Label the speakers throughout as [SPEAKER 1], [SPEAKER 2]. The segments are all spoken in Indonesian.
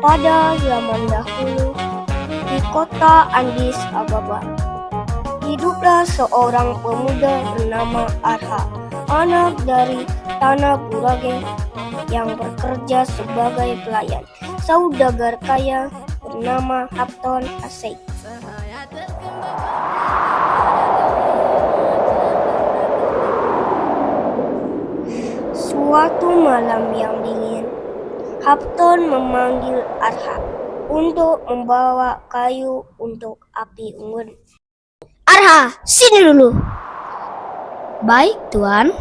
[SPEAKER 1] Pada zaman dahulu, di kota Addis Ababa, hiduplah seorang pemuda bernama Arha, anak dari tanah Gurage yang bekerja sebagai pelayan saudagar kaya bernama Hapton Asey. Suatu malam yang dingin, Hapton memanggil Arha untuk membawa kayu untuk api unggun. Arha, sini dulu.
[SPEAKER 2] Baik, Tuan.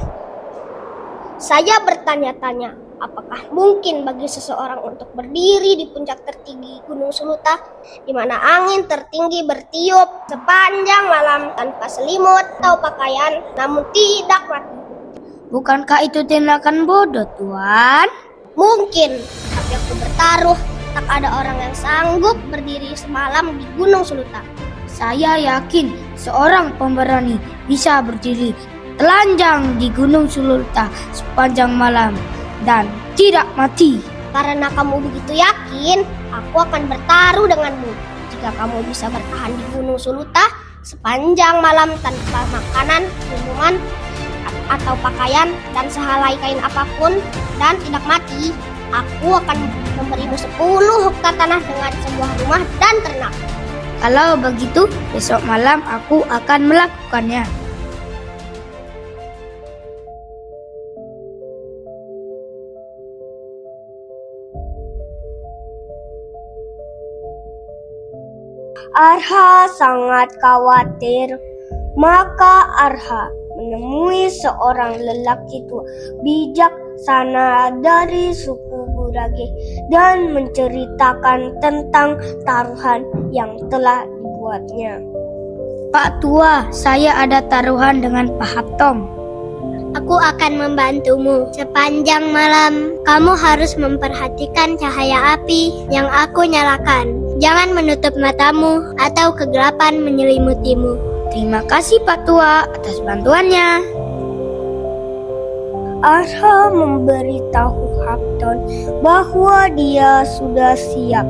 [SPEAKER 1] Saya bertanya-tanya, apakah mungkin bagi seseorang untuk berdiri di puncak tertinggi Gunung Suluta, di mana angin tertinggi bertiup sepanjang malam tanpa selimut atau pakaian, namun tidak mati?
[SPEAKER 2] Bukankah itu tindakan bodoh, Tuan?
[SPEAKER 1] Mungkin, tapi aku bertaruh tak ada orang yang sanggup berdiri semalam di Gunung Suluta.
[SPEAKER 2] Saya yakin seorang pemberani bisa berdiri telanjang di Gunung Suluta sepanjang malam dan tidak mati.
[SPEAKER 1] Karena kamu begitu yakin, aku akan bertaruh denganmu. Jika kamu bisa bertahan di Gunung Suluta sepanjang malam tanpa makanan, minuman, atau pakaian dan sehelai kain apapun dan tidak mati, aku akan memberimu 10 hektar tanah dengan sebuah rumah dan ternak.
[SPEAKER 2] Kalau begitu, besok malam aku akan melakukannya.
[SPEAKER 1] Arha sangat khawatir, maka Arha menemui seorang lelaki tua bijaksana dari suku Gurage dan menceritakan tentang taruhan yang telah dibuatnya.
[SPEAKER 2] Pak Tua, saya ada taruhan dengan Pak Haptom.
[SPEAKER 3] Aku akan membantumu sepanjang malam. Kamu harus memperhatikan cahaya api yang aku nyalakan. Jangan menutup matamu atau kegelapan menyelimutimu.
[SPEAKER 2] Terima kasih Pak Tua atas bantuannya.
[SPEAKER 1] Arha memberitahu Hapton bahwa dia sudah siap,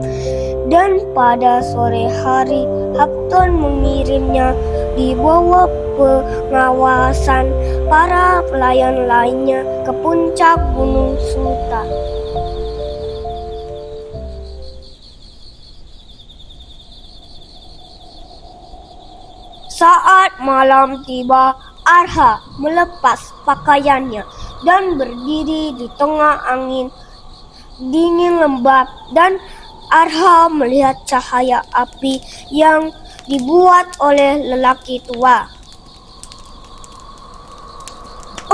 [SPEAKER 1] dan pada sore hari Hapton mengirimnya di bawah pengawasan para pelayan lainnya ke puncak Gunung Suluta. Saat malam tiba, Arha melepas pakaiannya dan berdiri di tengah angin dingin lembab, dan Arha melihat cahaya api yang dibuat oleh lelaki tua.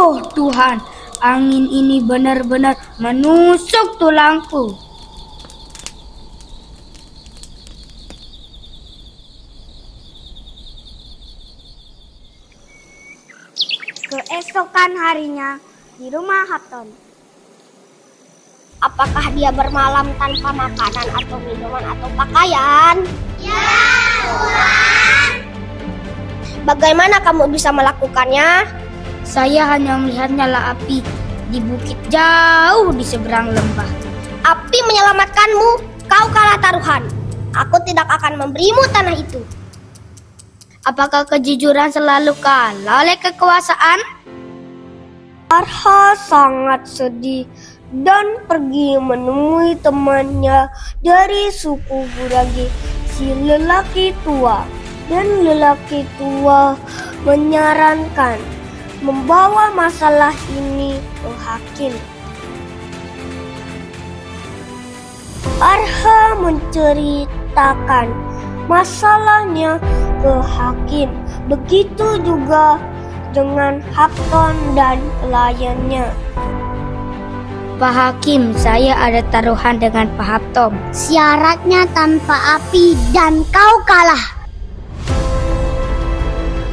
[SPEAKER 2] Oh Tuhan, angin ini benar-benar menusuk tulangku.
[SPEAKER 1] Keesokan harinya di rumah Hapton. Apakah dia bermalam tanpa makanan atau minuman atau pakaian?
[SPEAKER 3] Ya, Tuan.
[SPEAKER 1] Bagaimana kamu bisa melakukannya?
[SPEAKER 2] Saya hanya melihat nyala api di bukit jauh di seberang lembah.
[SPEAKER 1] Api menyelamatkanmu, kau kalah taruhan. Aku tidak akan memberimu tanah itu.
[SPEAKER 2] Apakah kejujuran selalu kalah oleh kekuasaan?
[SPEAKER 1] Arha sangat sedih dan pergi menemui temannya dari suku Gurage, si lelaki tua. Dan lelaki tua menyarankan membawa masalah ini ke hakim. Arha menceritakan masalahnya ke hakim. Begitu juga dengan Hapton dan pelayannya.
[SPEAKER 2] Pak Hakim, saya ada taruhan dengan Pak Haptom.
[SPEAKER 3] Syaratnya tanpa api dan kau kalah.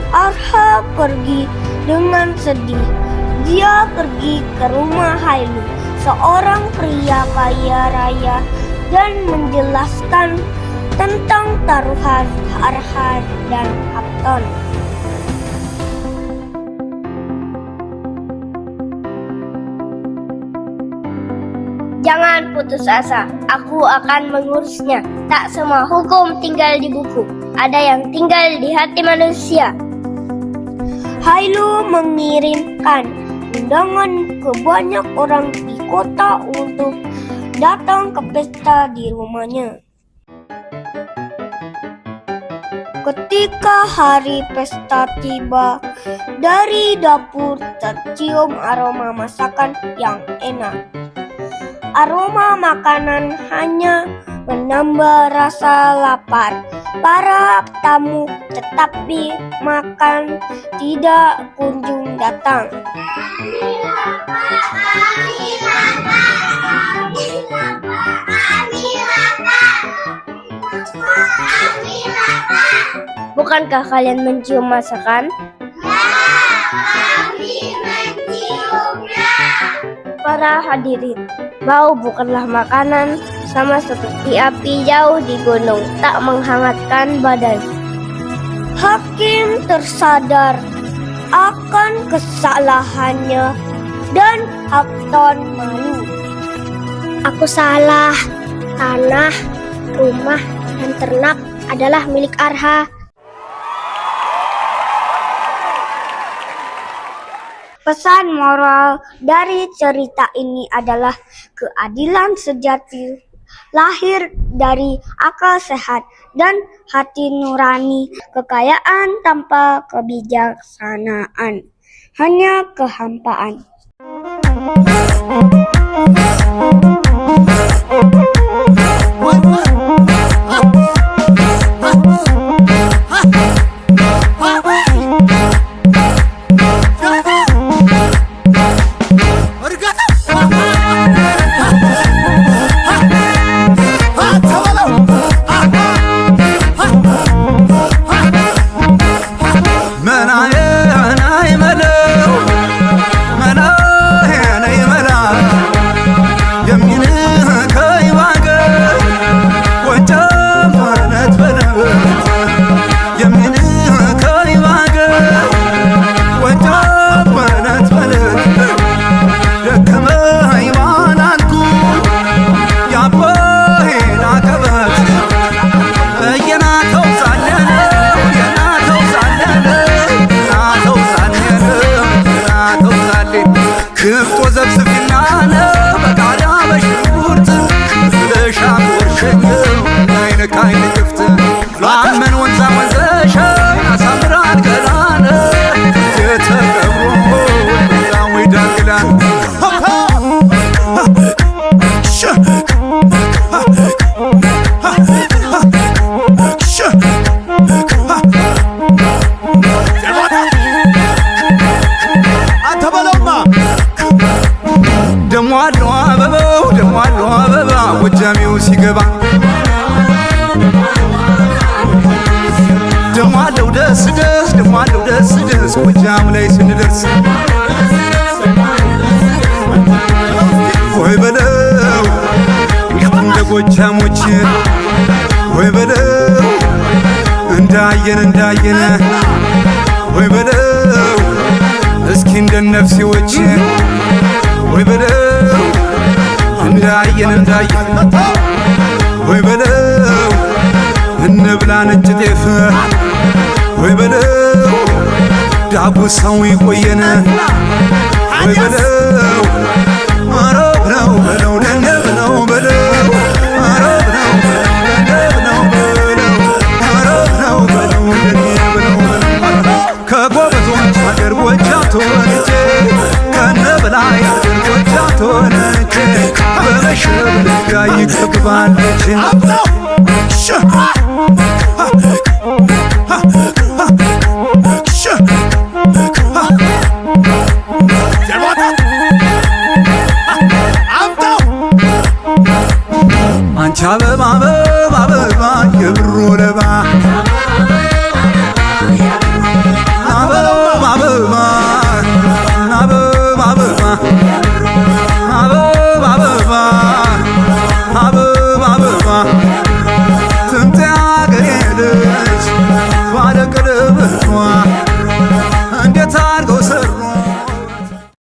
[SPEAKER 1] Arha pergi dengan sedih. Dia pergi ke rumah Hailu, seorang pria kaya raya, dan menjelaskan tentang taruhan Arha dan Hapton. Jangan putus asa, aku akan mengurusnya. Tak semua hukum tinggal di buku, ada yang tinggal di hati manusia. Hailu mengirimkan undangan ke banyak orang di kota untuk datang ke pesta di rumahnya. Ketika hari pesta tiba, dari dapur tercium aroma masakan yang enak. Aroma makanan hanya menambah rasa lapar para tamu, tetapi makan tidak kunjung datang. Bukankah kalian mencium masakan? Ya, kami menciumnya. Para hadirin, bau bukanlah makanan, sama seperti api jauh di gunung, tak menghangatkan badan. Hakim tersadar akan kesalahannya dan Hakton malu. Aku salah, tanah, rumah, dan ternak adalah milik Arha. Pesan moral dari cerita ini adalah keadilan sejati lahir dari akal sehat dan hati nurani. Kekayaan tanpa kebijaksanaan hanya kehampaan.
[SPEAKER 4] ጎጃም ላይ ስንደርስ ወይ በለው እንደ ጎጃሞች ወይ በለው እንዳየን ወይ በለው እስኪ እንደ ነፍሴዎች ወይ በለው እንዳየን ወይ በለው እንብላ ነጭ ጤፍ ወይ በለው ዳጉሳው ይቆየን ወይ በለው